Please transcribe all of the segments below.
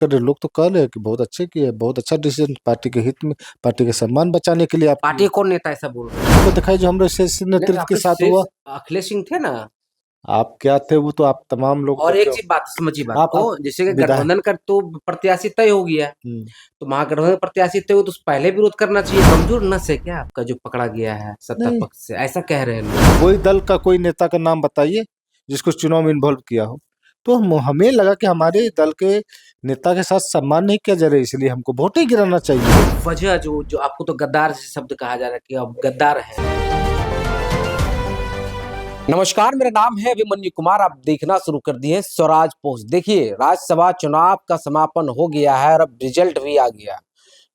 कर रहे लोग तो कह रहे हैं कि बहुत अच्छे किए, बहुत अच्छा डिसीजन, पार्टी के हित में, पार्टी के सम्मान बचाने के लिए आप पार्टी कौन नेता ऐसा बोल रहे हैं? को दिखाई जो हमारे शीर्ष नेतृत्व के साथ हुआ। अखिलेश सिंह थे ना। आप क्या थे वो तो आप तमाम लोग और तो एक क्यों चीज बात समझिए बात आप को, जैसे कि विधायक। गठबंधन का तो प्रत्याशी तय हो गया, तो महागठबंधन प्रत्याशी तय हो तो पहले विरोध करना चाहिए। कमजोर नस है क्या आपका जो पकड़ा गया है सत्ता नहीं, पक्ष से, ऐसा कह रहे हैं लोग। कोई दल का कोई नेता का नाम बताइए जिसको चुनाव में इन्वॉल्व किया हो। तो हमें लगा कि हमारे दल के नेता के साथ सम्मान नहीं किया जा रहा है, इसलिए हमको वोट ही गिराना चाहिए। वजह जो जो आपको तो गद्दार जैसे शब्द कहा जा रहा है कि आप गद्दार हैं। नमस्कार, मेरा नाम है अभिमन्यु कुमार। आप देखना शुरू कर दिए स्वराज पोस्ट। देखिए, राज्यसभा चुनाव का समापन हो गया है और अब रिजल्ट भी आ गया।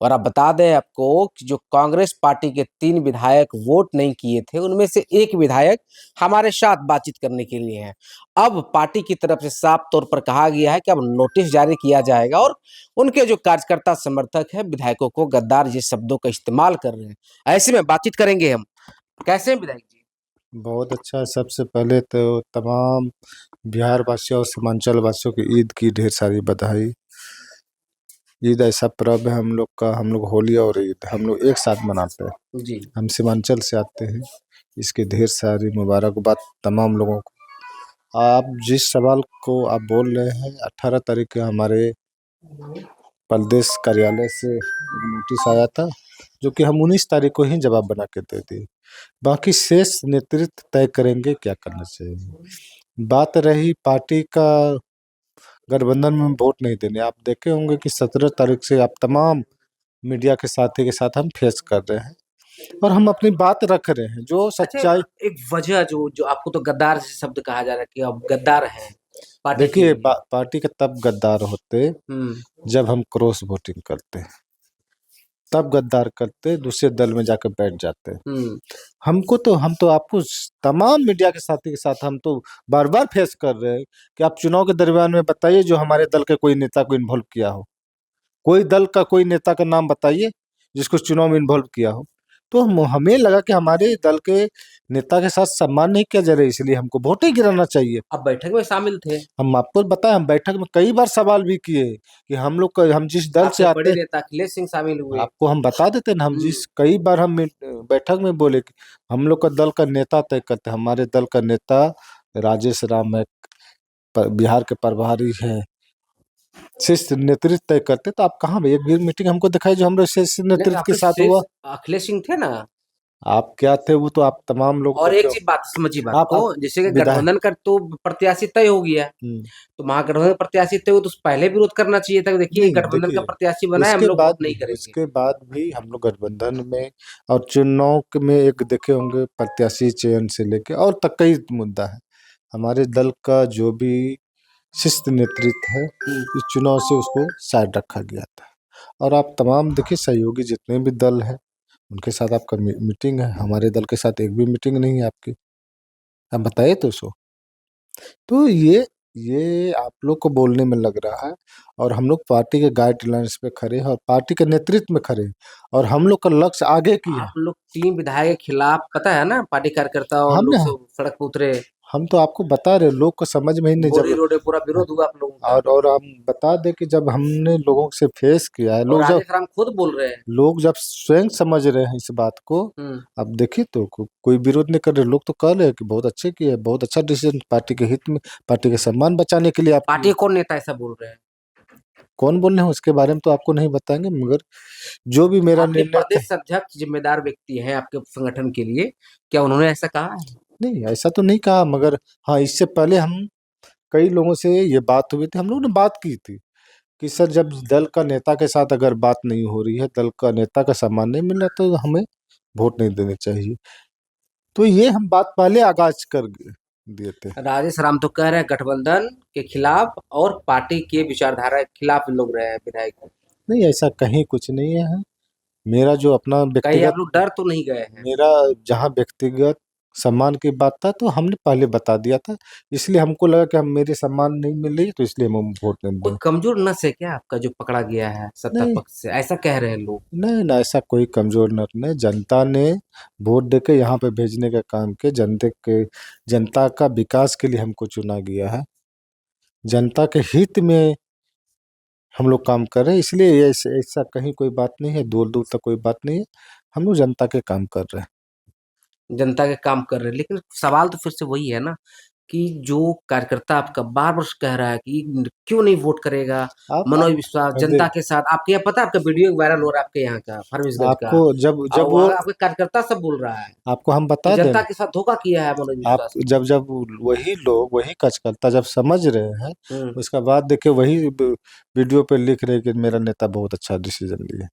और अब बता दें आपको कि जो कांग्रेस पार्टी के 3 विधायक वोट नहीं किए थे, उनमें से एक विधायक हमारे साथ बातचीत करने के लिए हैं। अब पार्टी की तरफ से साफ तौर पर कहा गया है कि अब नोटिस जारी किया जाएगा और उनके जो कार्यकर्ता समर्थक है विधायकों को गद्दार जिस शब्दों का इस्तेमाल कर रहे हैं, ऐसे में बातचीत करेंगे हम। कैसे हैं विधायक जी? बहुत अच्छा। सबसे पहले तो तमाम बिहार वासियों और सीमांचल वासियों की ईद की ढेर सारी बधाई। ईद ऐसा पर्व है हम लोग का, हम लोग होली और ईद हम लोग एक साथ मनाते हैं जी। हम सीमांचल से आते हैं, इसकी ढेर सारी मुबारकबाद तमाम लोगों को। आप जिस सवाल को आप बोल रहे हैं, 18 तारीख को हमारे प्रदेश कार्यालय से नोटिस आया था, जो कि हम 19 तारीख को ही जवाब बना के दे दिए। बाकी शेष नेतृत्व तय करेंगे क्या करना चाहिए। बात रही पार्टी का गठबंधन में वोट नहीं देने, आप देखे होंगे कि 17 तारीख से आप तमाम मीडिया के साथी के साथ हम फेस कर रहे हैं और हम अपनी बात रख रहे हैं जो सच्चाई। एक वजह जो जो आपको तो गद्दार जैसे शब्द कहा जा रहा है कि आप गद्दार हैं पार्टी के देखिए, लिए। पार्टी के तब गद्दार होते जब हम क्रॉस वोटिंग करते, तब गद्दार करते, दूसरे दल में जाकर बैठ जाते। हमको तो हम तो आपको तमाम मीडिया के साथी के साथ हम तो बार बार फेस कर रहे हैं कि आप चुनाव के दरमियान में बताइए जो हमारे दल के कोई नेता को इन्वॉल्व किया हो, कोई दल का कोई नेता का नाम बताइए जिसको चुनाव में इन्वॉल्व किया हो। तो हमें लगा कि हमारे दल के नेता के साथ सम्मान नहीं किया जा रहा है, इसलिए हमको वोट ही गिराना चाहिए। आप बैठक में शामिल थे? हम आपको बताएं, हम बैठक में कई बार सवाल भी किए कि हम लोग का, हम जिस दल से आते बड़े नेता अखिलेश सिंह शामिल हुए। आपको हम बता देते ना, हम जिस कई बार हम बैठक में बोले कि हम लोग का दल का नेता तय करते, हमारे दल का नेता राजेश राम है, बिहार के प्रभारी है, शीर्ष नेतृत्व तय करते। तो आप कहाँ एक भी मीटिंग हमको दिखाई जो हमारे शीर्ष नेतृत्व के साथ हुआ। अखिलेश सिंह थे ना। आप क्या थे वो तो आप तमाम लोग और तो एक क्यों चीज बात समझिए बात आप को, जैसे कि विधायक। गठबंधन का तो प्रत्याशी तय हो गया, तो महागठबंधन प्रत्याशी तय हो तो पहले विरोध करना चाहिए था। देखिए, नहीं, गठबंधन का देखिए, प्रत्याशी बना है, हम लोग वोट नहीं करेंगे। इसके बाद भी हम लोग गठबंधन में और चुनाव में एक देखे होंगे प्रत्याशी चयन से लेके और तक कई मुद्दा है। हमारे दल का जो भी शिष्ट नेतृत्व है, इस चुनाव से उसको साइड रखा गया था। और आप तमाम देखिए सहयोगी जितने भी दल हैं उनके साथ आपका मीटिंग है, हमारे दल के साथ एक भी मीटिंग नहीं है आपकी। आप बताइए तो सो। तो ये आप लोग को बोलने में लग रहा है, और हम लोग पार्टी के गाइडलाइंस पे खड़े हैं और पार्टी के नेतृत्व में खड़े हैं, और हम लोग का लक्ष्य आगे की है। आप लोग 3 विधायक के खिलाफ, पता है ना, पार्टी कार्यकर्ता और लोग हमने सब सड़क पर उतरे। हम तो आपको बता रहे, लोग को समझ में ही नहीं बोरी जब रोड पूरा विरोध हुआ आप लोगों का। और हम बता दे कि जब हमने लोगों से फेस किया है, और राजेश राम खुद बोल रहे हैं। लोग जब स्वयं समझ रहे हैं इस बात को, अब देखिए तो कोई विरोध नहीं कर रहे लोग, तो कह रहे हैं कि बहुत अच्छे किए, बहुत अच्छा डिसीजन, पार्टी के हित में, पार्टी के सम्मान बचाने के लिए। आप पार्टी कौन नेता ऐसा बोल रहे हैं? कौन बोल रहे हैं उसके बारे में तो आपको नहीं बताएंगे, मगर जो भी मेरा निर्णय प्रदेश अध्यक्ष जिम्मेदार व्यक्ति हैं आपके संगठन के लिए, क्या उन्होंने ऐसा कहा है? नहीं, ऐसा तो नहीं कहा, मगर हाँ, इससे पहले हम कई लोगों से ये बात हुई थी, हम लोगों ने बात की थी कि सर जब दल का नेता के साथ अगर बात नहीं हो रही है, दल का नेता का सम्मान नहीं मिल रहा, तो हमें वोट नहीं देने चाहिए। तो ये हम बात पहले आगाज कर दिए थे। राजेश राम तो कह रहे हैं गठबंधन के खिलाफ और पार्टी के विचारधारा के खिलाफ लोग रहे हैं विधायक। नहीं, ऐसा कहीं कुछ नहीं है। मेरा जो अपना कहीं व्यक्तिगत, आप लोग डर तो नहीं गए हैं? मेरा जहाँ व्यक्तिगत सम्मान की बात था तो हमने पहले बता दिया था, इसलिए हमको लगा कि हम मेरे सम्मान नहीं मिल रही, तो इसलिए हम वोट नहीं कोई दें। कमजोर नस है क्या आपका जो पकड़ा गया है सत्ता नहीं, पक्ष से, ऐसा कह रहे हैं लोग। नहीं ना, ऐसा कोई कमजोर नहीं। जनता ने वोट देके यहाँ पे भेजने का काम किया, जनता का विकास के लिए हमको चुना गया है, जनता के हित में हम लोग काम कर रहे हैं, इसलिए ऐसा कहीं कोई बात नहीं है, दूर दूर तक कोई बात नहीं है। हम लोग जनता के काम कर रहे हैं। जनता के काम कर रहे हैं, लेकिन सवाल तो फिर से वही है ना कि जो कार्यकर्ता आपका बार-बार कह रहा है कि क्यों नहीं वोट करेगा, आप मनोज विश्वास दे, जनता के साथ। आपके यहाँ पता है, आपका वीडियो वायरल हो रहा है आपके यहाँ का, फारबिसगंज का, आपको जब और जब वो वहाँ आपके कार्यकर्ता सब बोल रहा है आपको हम कि बता दें, जनता के साथ धोखा किया है मनोज आप विश्वास ने। जब जब वही लोग वही कार्यकर्ता जब समझ रहे हैं, हुँ, उसका बाद देखिए वही वीडियो पे लिख रहे हैं कि मेरा नेता बहुत अच्छा डिसीजन लिए।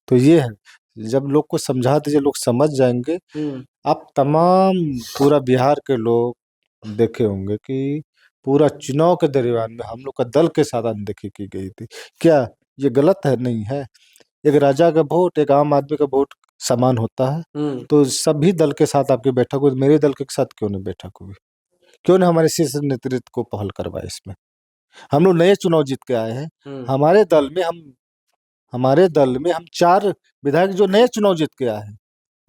तो ये है, जब लोग को समझा दीजिए, लोग समझ जाएंगे। हुँ, आप तमाम पूरा बिहार के लोग देखे होंगे कि पूरा चुनाव के दरमियान में हम लोग का दल के साथ अनदेखी की गई थी। क्या ये गलत है? नहीं है। एक राजा का वोट, एक आम आदमी का वोट समान होता है। हुँ, तो सभी दल के साथ आपकी बैठक हुई, मेरे दल के साथ क्यों नहीं बैठक हुई? क्यों नहीं हमारे शीर्ष नेतृत्व को पहल करवाए इसमें? हम लोग नए चुनाव जीत के आए हैं। हुँ, हमारे दल में हम 4 विधायक जो नए चुनाव जीत के आए हैं।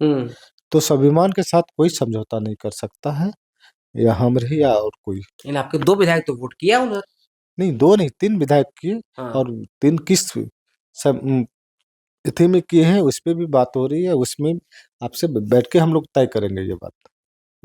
हुँ। तो स्वाभिमान के साथ कोई समझौता नहीं कर सकता है, या हम रहे या और कोई। इन आपके 2 विधायक तो वोट किया उन्होंने। नहीं, 2 नहीं, 3 विधायक किए, हाँ, और 3 किस सब तिथि में किए हैं, उस पे भी बात हो रही है। उसमें आपसे बैठ के हम लोग तय करेंगे ये बात।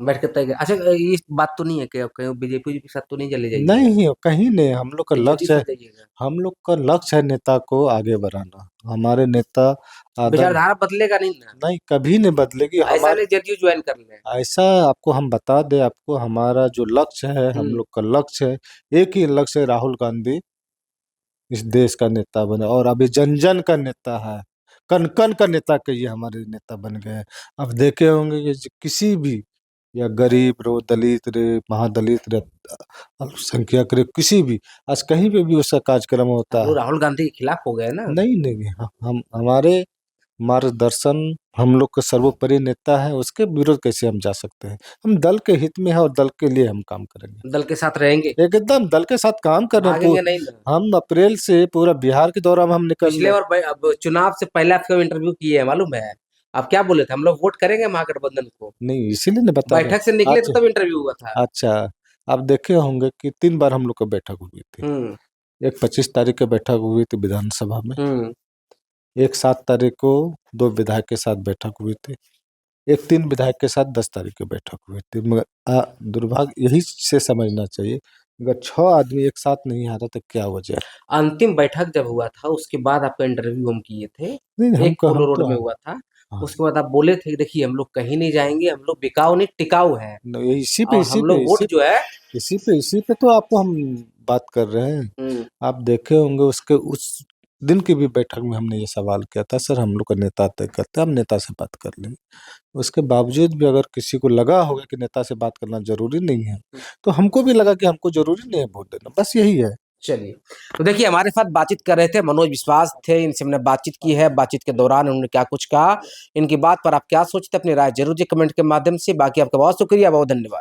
बैठ के तय किया। अच्छा, ये बात तो नहीं है कि आप कहीं बीजेपी के साथ तो नहीं चले जाइएगा? नहीं, कहीं नहीं। बीजेपी साथ जाइएगा? हम लोग का लक्ष्य है नेता को आगे बढ़ाना। हमारे नेता आदर विचारधारा बदलेगा नहीं ना? नहीं, कभी नहीं बदलेगी। ऐसा नहीं जदयू ज्वाइन कर लें। ऐसा आपको हम बता दें, आपको हमारा जो लक्ष्य है, हम हुँ, लोग का लक्ष्य है, एक ही लक्ष्य है, राहुल गांधी इस देश का नेता बने, और अभी जन जन का नेता है, कन कन का नेता के ये हमारे नेता बन गए हैं। अब देखे होंगे कि किसी भी, या गरीब रो, दलित रे, महादलित रे, अल्पसंख्यक रे, किसी भी, आज कहीं पे भी उसका कार्यक्रम आप होता लोग है। राहुल गांधी के खिलाफ हो गए ना? नहीं नहीं, हम हमारे मार्गदर्शन, हम लोग का सर्वोपरि नेता है, उसके विरुद्ध कैसे हम जा सकते हैं? हम दल के हित में है और दल के लिए हम काम करेंगे। दल के साथ रहेंगे, एकदम दल के साथ काम कर रहे हैं। भागेंगे नहीं ना? हम अप्रैल से पूरा बिहार के दौरा में हम निकल पिछले रहे बार अब चुनाव से पहले आपसे इंटरव्यू किए हैं, मालूम है? आप क्या बोले थे? हम लोग वोट करेंगे महागठबंधन को। नहीं, इसीलिए नहीं बता रहे। बैठक से निकले थे अच्छा, तब इंटरव्यू हुआ था। अच्छा, आप देखे होंगे कि 3 बार हम लोग का बैठक हुई थी। हुँ, एक 25 तारीख को बैठक हुई थी विधानसभा में, हुँ, एक 7 तारीख को 2 विधायक के साथ बैठक हुई थी, एक 3 विधायक के साथ 10 तारीख को बैठक हुई थी। मगर दुर्भाग्य यही से समझना चाहिए, अगर 6 आदमी एक साथ नहीं आता तो क्या वजह? अंतिम बैठक जब हुआ था उसके बाद आपका इंटरव्यू हम किए थे। नहीं, एक पोलो रोड में हुआ था। हाँ, उसके बाद आप बोले थे कि देखिए हम लोग कहीं नहीं जाएँगे, हम लोग बिकाऊ नहीं टिकाऊ हैं इसी पे और इसी हम पे लोग वोट इसी जो है। इसी पे तो आपको हम बात कर रहे हैं। हुँ, आप देखे होंगे उसके उस दिन की भी बैठक में हमने ये सवाल किया था, सर हम लोग का नेता तय करता है, हम नेता से बात कर लेंगे। उसके बावजूद भी अगर किसी को लगा होगा कि नेता से बात करना ज़रूरी नहीं है, तो हमको भी लगा कि हमको ज़रूरी नहीं है वोट देना, बस यही है। चलिए। तो देखिए हमारे साथ बातचीत कर रहे थे मनोज विश्वास थे, इनसे हमने बातचीत की है, बातचीत के दौरान उन्होंने क्या कुछ कहा, इनकी बात पर आप क्या सोचते हैं अपनी राय ज़रूर जी कमेंट के माध्यम से। बाकी आपका बहुत शुक्रिया, बहुत धन्यवाद।